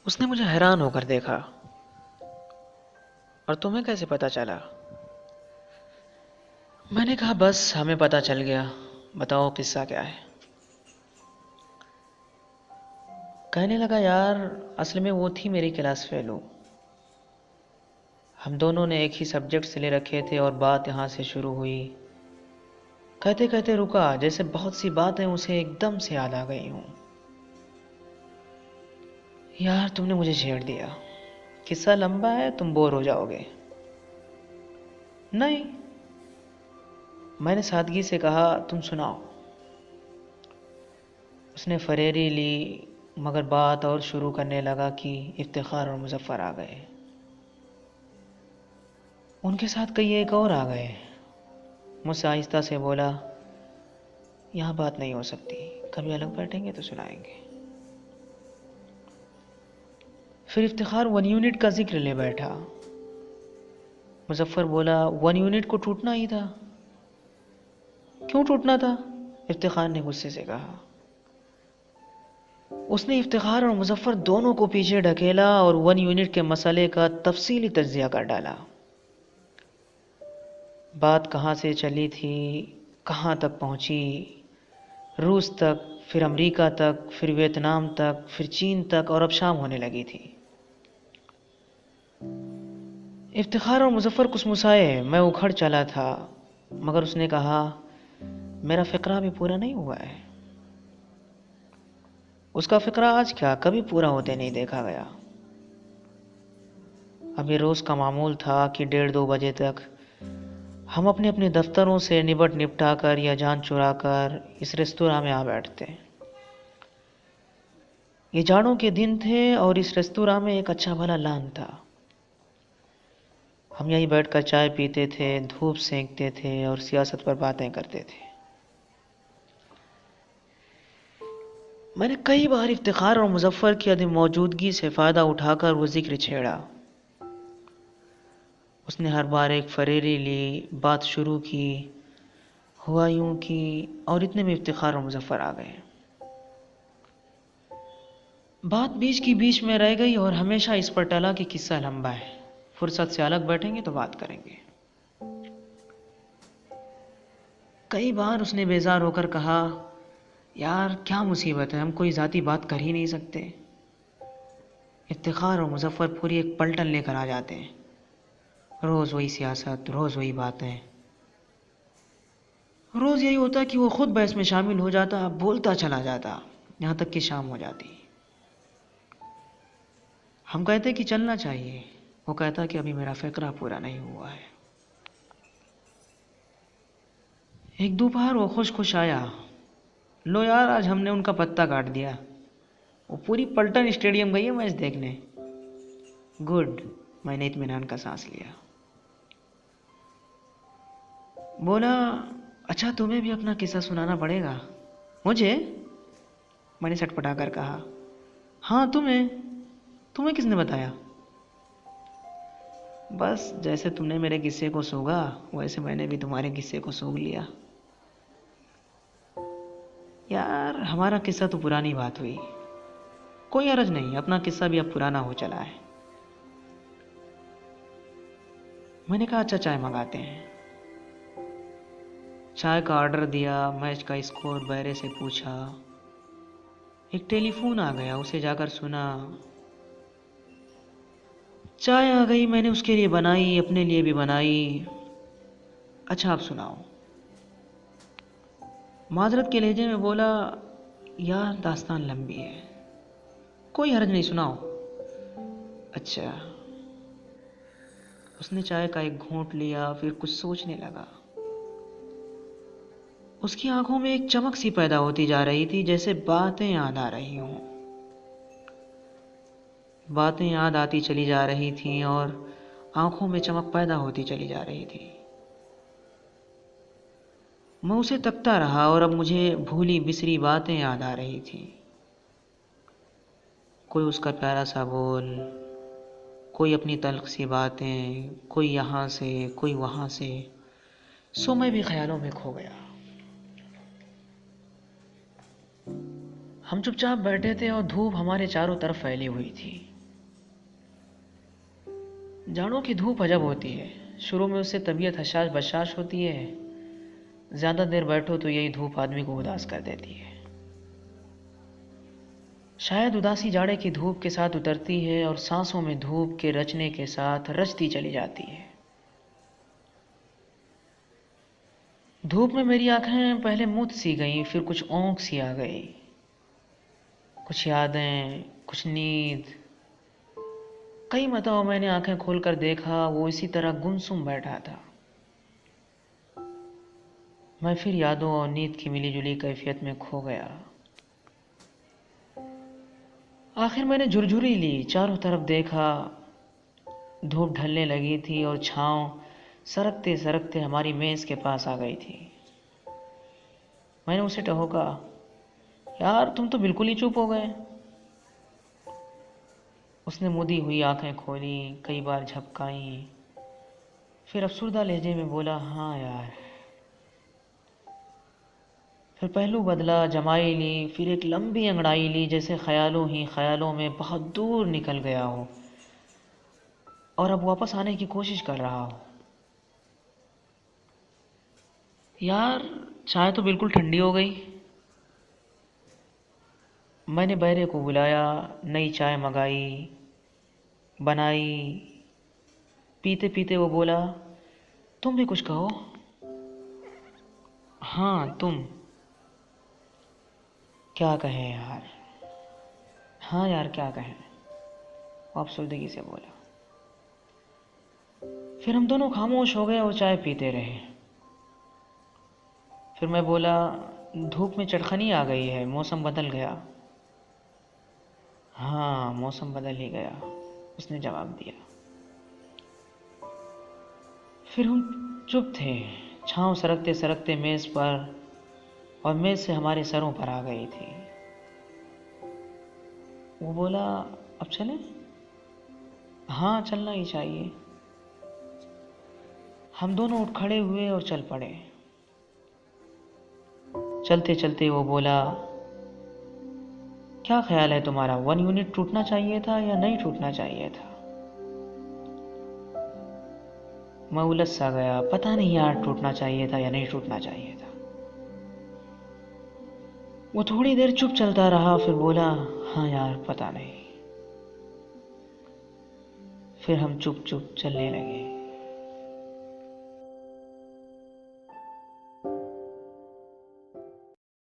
उसने मुझे हैरान होकर देखा। और तुम्हें कैसे पता चला? मैंने कहा बस हमें पता चल गया। बताओ किस्सा क्या है? कहने लगा यार, असल में वो थी मेरी क्लास फेलो। हम दोनों ने एक ही सब्जेक्ट से ले रखे थे और बात यहाँ से शुरू हुई। कहते कहते रुका, जैसे बहुत सी बातें उसे एकदम से याद आ गई हूँ। यार तुमने मुझे छेड़ दिया। किस्सा लंबा है, तुम बोर हो जाओगे। नहीं, मैंने सादगी से कहा, तुम सुनाओ। उसने फरेरी ली, मगर बात और शुरू करने लगा कि इफ्तिखार और मुजफ्फर आ गए। उनके साथ कई एक और आ गए। मुझसे आहिस्ता से बोला, यहाँ बात नहीं हो सकती, कभी अलग बैठेंगे तो सुनाएंगे। फिर इफ्तिखार 1 यूनिट का जिक्र ले बैठा। मुजफ्फर बोला, 1 यूनिट को टूटना ही था। क्यों टूटना था? इफ्तिखार ने गुस्से से कहा। उसने इफ्तिखार और मुजफ्फर दोनों को पीछे ढकेला और 1 यूनिट के मसले का तफसीली तज्जिया कर डाला। बात कहाँ से चली थी, कहाँ तक पहुंची, रूस तक, फिर अमेरिका तक, फिर वियतनाम तक, फिर चीन तक, और अब शाम होने लगी थी। इफ्तिखार और मुजफ्फर कुछ मुसाए, मैं उखड़ चला था। मगर उसने कहा, मेरा फ़िक्रा अभी पूरा नहीं हुआ है। उसका फ़िक्रा आज क्या, कभी पूरा होते नहीं देखा गया। अभी रोज़ का मामूल था कि 1:30-2 बजे तक हम अपने अपने दफ्तरों से निपटा कर या जान चुरा कर इस रेस्तोरां में आ बैठते। ये जाड़ों के दिन थे और इस रेस्तोरां में एक अच्छा भला लान था। हम यहीं बैठकर चाय पीते थे, धूप सेंकते थे और सियासत पर बातें करते थे। मैंने कई बार इफ्तिखार और मुजफ्फर की अदम मौजूदगी से फ़ायदा उठाकर वो जिक्र छेड़ा। उसने हर बार एक फरेरी ली, बात शुरू की। हुआ यूं कि और इतने में इफ्तिखार और मुजफ्फर आ गए। बात बीच की बीच में रह गई और हमेशा इस पर टला कि किस्सा लंबा है, फुर्सत से अलग बैठेंगे तो बात करेंगे। कई बार उसने बेजार होकर कहा, यार क्या मुसीबत है, हम कोई ज़ाती बात कर ही नहीं सकते। इफ्तिखार और मुजफ्फर पूरी एक पलटन लेकर आ जाते हैं। रोज़ वही सियासत, रोज़ वही बातें। रोज़ यही होता कि वो खुद बहस में शामिल हो जाता, बोलता चला जाता, यहाँ तक कि शाम हो जाती। हम कहते कि चलना चाहिए, वो कहता कि अभी मेरा फ़िक्रा पूरा नहीं हुआ है। एक दोपहर वो खुश खुश आया, लो यार आज हमने उनका पत्ता काट दिया। वो पूरी पलटन स्टेडियम गई है मैच देखने। गुड, मैंने इत्मीनान का सांस लिया। बोला, अच्छा तुम्हें भी अपना किस्सा सुनाना पड़ेगा। मुझे? मैंने सटपटा कर कहा। हाँ तुम्हें। तुम्हें किसने बताया? बस जैसे तुमने मेरे किस्से को सूंघा, वैसे मैंने भी तुम्हारे किस्से को सूंघ लिया। यार हमारा किस्सा तो पुरानी बात हुई, कोई हर्ज नहीं, अपना किस्सा भी अब पुराना हो चला है। मैंने कहा अच्छा चाय मंगाते हैं। चाय का ऑर्डर दिया, मैच का स्कोर बैरे से पूछा। एक टेलीफोन आ गया, उसे जाकर सुना। चाय आ गई, मैंने उसके लिए बनाई, अपने लिए भी बनाई। अच्छा आप सुनाओ। माजरत के लहजे में बोला, यार दास्तान लंबी है। कोई हर्ज नहीं, सुनाओ। अच्छा। उसने चाय का एक घूंट लिया, फिर कुछ सोचने लगा। उसकी आंखों में एक चमक सी पैदा होती जा रही थी, जैसे बातें याद आ रही हों। बातें याद आती चली जा रही थीं और आंखों में चमक पैदा होती चली जा रही थी। मैं उसे तकता रहा और अब मुझे भूली बिसरी बातें याद आ रही थी। कोई उसका प्यारा सा बोल, कोई अपनी तल्ख सी बातें, कोई यहाँ से कोई वहाँ से। सो मैं भी ख्यालों में खो गया। हम चुपचाप बैठे थे और धूप हमारे चारों तरफ फैली हुई थी। जाड़ों की धूप अजब होती है। शुरू में उससे तबीयत हशाश बशाश होती है। ज़्यादा देर बैठो तो यही धूप आदमी को उदास कर देती है। शायद उदासी जाड़े की धूप के साथ उतरती है और सांसों में धूप के रचने के साथ रचती चली जाती है। धूप में मेरी आंखें पहले मूंद सी गईं, फिर कुछ ओंक सी आ गई। कुछ यादें, कुछ नींद। कई मरतबा मैंने आंखें खोलकर देखा, वो इसी तरह गुमसुम बैठा था। मैं फिर यादों और नींद की मिली-जुली कैफियत में खो गया। आखिर मैंने झुरझुरी ली, चारों तरफ देखा। धूप ढलने लगी थी और छाँव सरकते सरकते हमारी मेज़ के पास आ गई थी। मैंने उसे टहोका, यार तुम तो बिल्कुल ही चुप हो गए। उसने मुदी हुई आंखें खोली, कई बार झपकाई, फिर अफसुर्दा लहजे में बोला, हाँ यार। फिर पहलू बदला, जमाई ली, फिर एक लंबी अंगड़ाई ली, जैसे ख्यालों ही ख्यालों में बहुत दूर निकल गया हो और अब वापस आने की कोशिश कर रहा हो। यार चाय तो बिल्कुल ठंडी हो गई। मैंने बहरे को बुलाया, नई चाय मंगाई, बनाई। पीते पीते वो बोला, तुम भी कुछ कहो। हाँ तुम। क्या कहें यार। हाँ यार क्या कहें, वो अफसुर्दगी से बोला। फिर हम दोनों खामोश हो गए और चाय पीते रहे। फिर मैं बोला, धूप में चटखनी आ गई है, मौसम बदल गया। हाँ मौसम बदल ही गया, उसने जवाब दिया। फिर हम चुप थे। छाँव सरकते सरकते मेज़ पर और मेज़ से हमारे सरों पर आ गई थी। वो बोला, अब चलें? हाँ चलना ही चाहिए। हम दोनों उठ खड़े हुए और चल पड़े। चलते चलते वो बोला, क्या ख्याल है तुम्हारा, 1 यूनिट टूटना चाहिए था या नहीं टूटना चाहिए था? मैं उलझ सा गया, पता नहीं यार टूटना चाहिए था या नहीं टूटना चाहिए था। वो थोड़ी देर चुप चलता रहा, फिर बोला, हाँ यार पता नहीं। फिर हम चुप चुप चलने लगे।